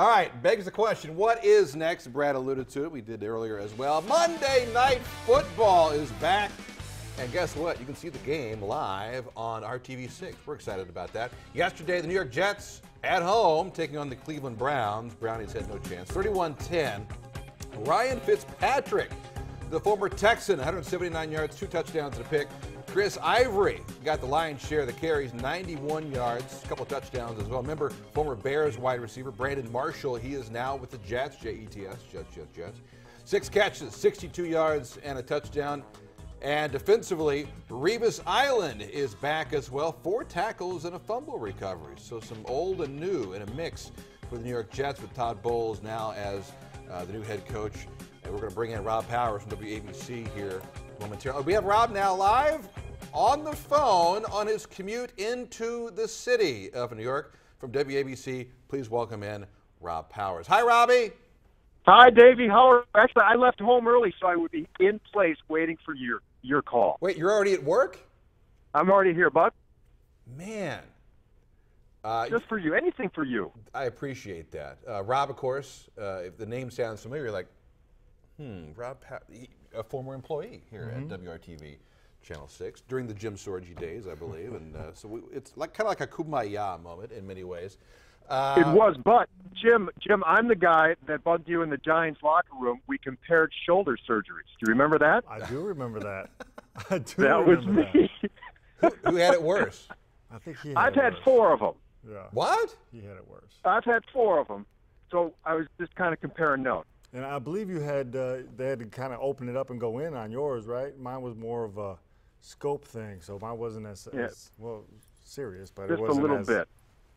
All right, begs the question, what is next? Brad alluded to it. We did earlier as well. Monday Night Football is back. And guess what? You can see the game live on WRTV6. We're excited about that. Yesterday, the New York Jets at home taking on the Cleveland Browns. Brownies had no chance. 31-10. Ryan Fitzpatrick, the former Texan, 179 yards, 2 touchdowns and a pick. Chris Ivory got the lion's share of the carries, 91 yards, a couple touchdowns as well. Remember, former Bears wide receiver Brandon Marshall, he is now with the Jets, Jets. 6 catches, 62 yards, and a touchdown. And defensively, Revis Island is back as well. 4 tackles and a fumble recovery. So some old and new in a mix for the New York Jets with Todd Bowles now as the new head coach. And we're going to bring in Rob Powers from WABC here momentarily. We have Rob now live on the phone on his commute into the city of New York from WABC. Please welcome in Rob Powers. Hi, Robbie. Hi, Davey. How are you? Actually, I left home early, so I would be in place waiting for your call. Wait, you're already at work? I'm already here, bud. Man. Just for you. Anything for you. I appreciate that. Rob, of course, if the name sounds familiar, you're like, Rob, a former employee here at WRTV Channel 6 during the Jim Sorgi days, I believe. And so it's like kind of like a kumbaya moment in many ways. It was, but Jim, I'm the guy that bugged you in the Giants locker room. We compared shoulder surgeries. Do you remember that? I do remember that. That was me. Who had it worse? I think he. I've had 4 of them. Yeah. What? He had it worse. I've had 4 of them. So I was just kind of comparing notes. And I believe you had they had to kind of open it up and go in on yours, right? Mine was more of a scope thing, so mine wasn't as well serious, but just it wasn't a little as bit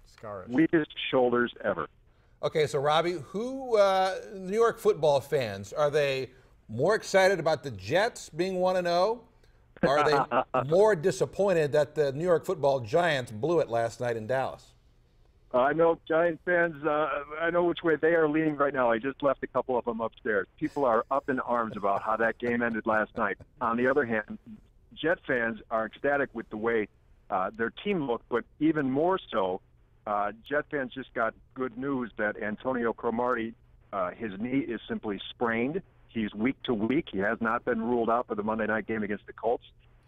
scarish. Weakest shoulders ever. Okay, so Robbie, who New York football fans, are they more excited about the Jets being 1-0? Or are they more disappointed that the New York football Giants blew it last night in Dallas? I know Giant fans, I know which way they are leaning right now. I just left a couple of them upstairs. People are up in arms about how that game ended last night. On the other hand, Jet fans are ecstatic with the way their team looked, but even more so, Jet fans just got good news that Antonio Cromartie, his knee is simply sprained. He's week to week. He has not been ruled out for the Monday night game against the Colts.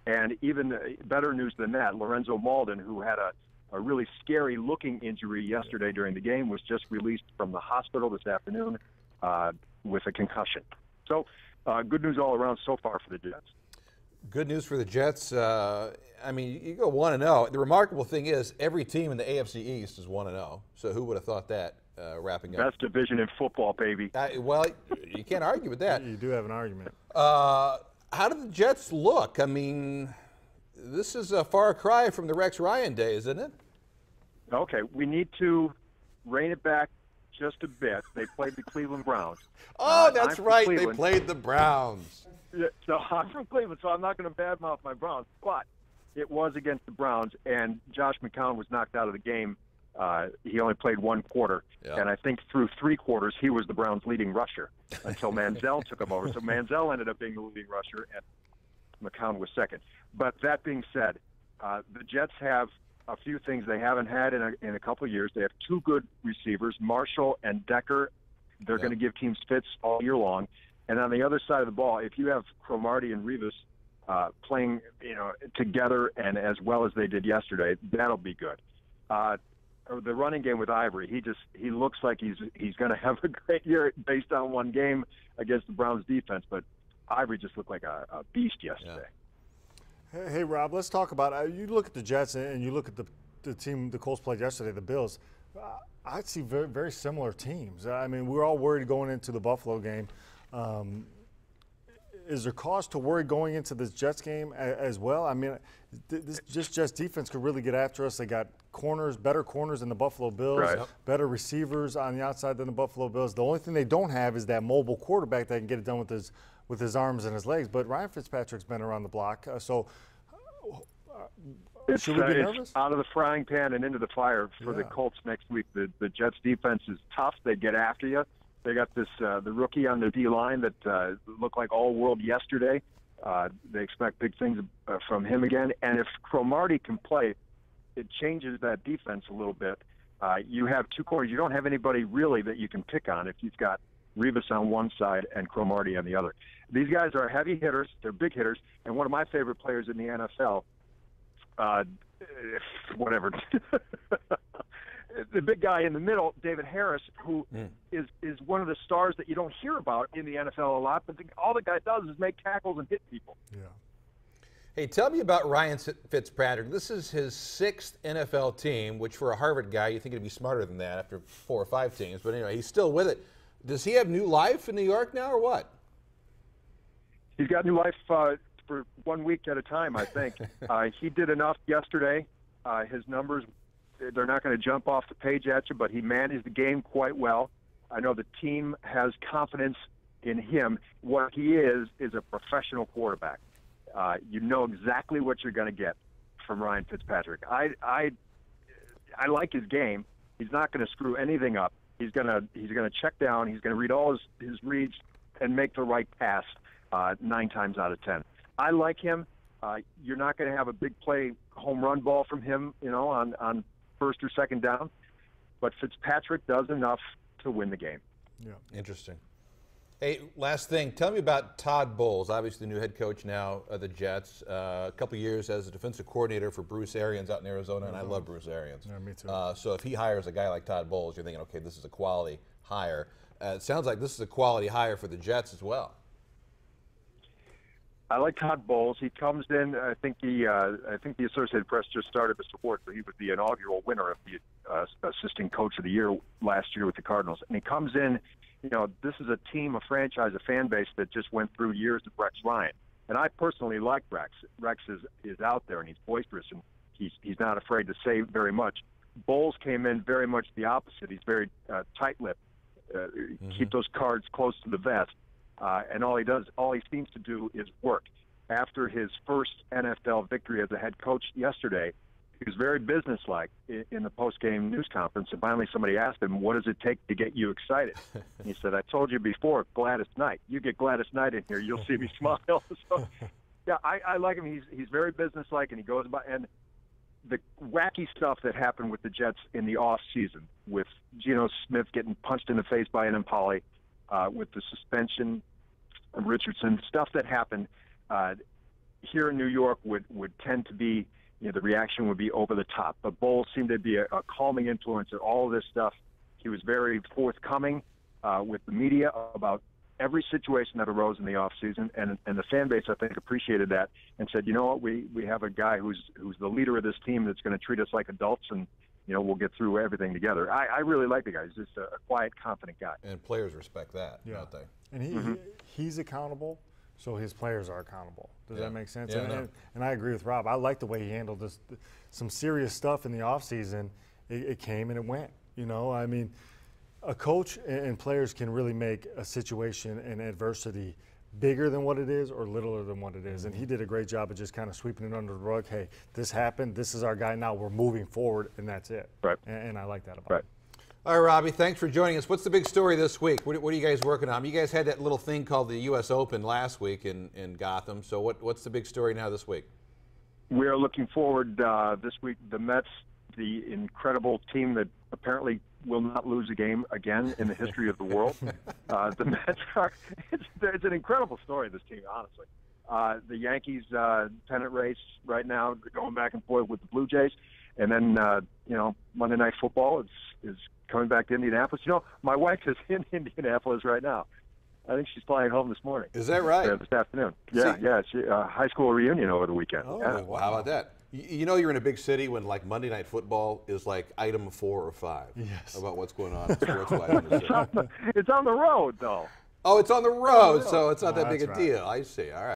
And even better news than that, Lorenzo Malden, who had a really scary-looking injury yesterday during the game, was just released from the hospital this afternoon with a concussion. So good news all around so far for the Jets. Good news for the Jets. I mean, you go 1-0. The remarkable thing is every team in the AFC East is 1-0. So who would have thought that wrapping up? Best division in football, baby. Well, you can't argue with that. You do have an argument. How do the Jets look? I mean, this is a far cry from the Rex Ryan days, isn't it? Okay, we need to rein it back just a bit. They played the Cleveland Browns. Oh, that's right. They played the Browns. Yeah, so I'm from Cleveland, so I'm not going to badmouth my Browns. But it was against the Browns, and Josh McCown was knocked out of the game. He only played 1 quarter, and I think through 3 quarters he was the Browns' leading rusher until Manziel took him over. So Manziel ended up being the leading rusher, and McCown was second. But that being said, the Jets have a few things they haven't had in a couple of years. They have 2 good receivers, Marshall and Decker. They're going to give teams fits all year long. And on the other side of the ball, if you have Cromartie and Revis playing, together and as well as they did yesterday, that'll be good. The running game with Ivory, he looks like he's going to have a great year based on 1 game against the Browns defense, but Ivory just looked like a beast yesterday. Hey, Rob, let's talk about you look at the Jets and you look at the team the Colts played yesterday, the Bills. I see very, very similar teams. I mean, we're all worried going into the Buffalo game. Is there cause to worry going into this Jets game as well? I mean, this Jets defense could really get after us. They got better corners than the Buffalo Bills, better receivers on the outside than the Buffalo Bills. The only thing they don't have is that mobile quarterback that can get it done with his arms and his legs. But Ryan Fitzpatrick's been around the block, so should we be nervous? It's out of the frying pan and into the fire for the Colts next week. The Jets defense is tough. They get after you. They got this the rookie on the D-line that looked like all-world yesterday. They expect big things from him again. And if Cromartie can play, it changes that defense a little bit. You have two corners. You don't have anybody really that you can pick on if you've got Revis on one side and Cromartie on the other. These guys are heavy hitters. They're big hitters. And one of my favorite players in the NFL, whatever, the big guy in the middle, David Harris, who is one of the stars that you don't hear about in the NFL a lot, but all the guy does is make tackles and hit people. Yeah. Hey, tell me about Ryan Fitzpatrick. This is his 6th NFL team, which for a Harvard guy, you think he'd be smarter than that after 4 or 5 teams. But anyway, he's still with it. Does he have new life in New York now or what? He's got new life for 1 week at a time, I think. He did enough yesterday. His numbers, they're not going to jump off the page at you, but he managed the game quite well. I know the team has confidence in him. What he is a professional quarterback. You know exactly what you're going to get from Ryan Fitzpatrick. I like his game. He's not going to screw anything up. He's going to check down. He's going to read all his reads and make the right pass 9 times out of 10. I like him. You're not going to have a big play home run ball from him, on first or second down. But Fitzpatrick does enough to win the game. Yeah, interesting. Hey, last thing. Tell me about Todd Bowles, obviously the new head coach now of the Jets. A couple years as a defensive coordinator for Bruce Arians out in Arizona, and I love Bruce Arians. Yeah, me too. So if he hires a guy like Todd Bowles, you're thinking, okay, this is a quality hire. It sounds like this is a quality hire for the Jets as well. I like Todd Bowles. He comes in. I think the Associated Press just started this report, so he was the inaugural winner of the assistant coach of the year last year with the Cardinals. And he comes in. This is a team, a franchise, a fan base that just went through years of Rex Ryan. And I personally like Rex. Rex is out there, and he's boisterous, and he's not afraid to say very much. Bowles came in very much the opposite. He's very tight-lipped, keep those cards close to the vest. And all he seems to do is work. After his first NFL victory as a head coach yesterday, he was very businesslike in the post-game news conference. And finally somebody asked him, what does it take to get you excited? And he said, I told you before, Gladys Knight. You get Gladys Knight in here, you'll see me smile. So, yeah, I like him. He's very businesslike, and he goes about. And the wacky stuff that happened with the Jets in the off season, with Geno Smith getting punched in the face by an Impali, with the suspension of Richardson, stuff that happened here in New York would tend to be, the reaction would be over the top. But Bowles seemed to be a calming influence in all of this stuff. He was very forthcoming with the media about every situation that arose in the offseason, and the fan base, I think, appreciated that and said, you know what, we have a guy who's the leader of this team that's going to treat us like adults, and we'll get through everything together. I really like the guy. He's just a quiet, confident guy. And players respect that, don't they? And he's accountable, so his players are accountable. Does that make sense? Yeah, and I agree with Rob. I like the way he handled this. Some serious stuff in the offseason, it came and it went. I mean, a coach and players can really make a situation and adversity bigger than what it is or littler than what it is. And he did a great job of just kind of sweeping it under the rug. Hey, this happened. This is our guy now. We're moving forward, and that's it. Right. And I like that about him. All right, Robbie, thanks for joining us. What's the big story this week? What are you guys working on? You guys had that little thing called the U.S. Open last week in Gotham. So what's the big story now this week? We are looking forward this week. The Mets, the incredible team that apparently will not lose a game again in the history of the world. The Mets it's an incredible story, this team, honestly. The Yankees pennant race right now, going back and forth with the Blue Jays. And then, Monday Night Football is coming back to Indianapolis. My wife is in Indianapolis right now. I think she's flying home this morning. Is that right? This afternoon. Yeah. She, high school reunion over the weekend. Oh, yeah. Wow. How about that? You're in a big city when Monday Night Football is item 4 or 5 about what's going on. It's on the road, though. Oh, it's on the road, so it's not that big a deal. I see. All right.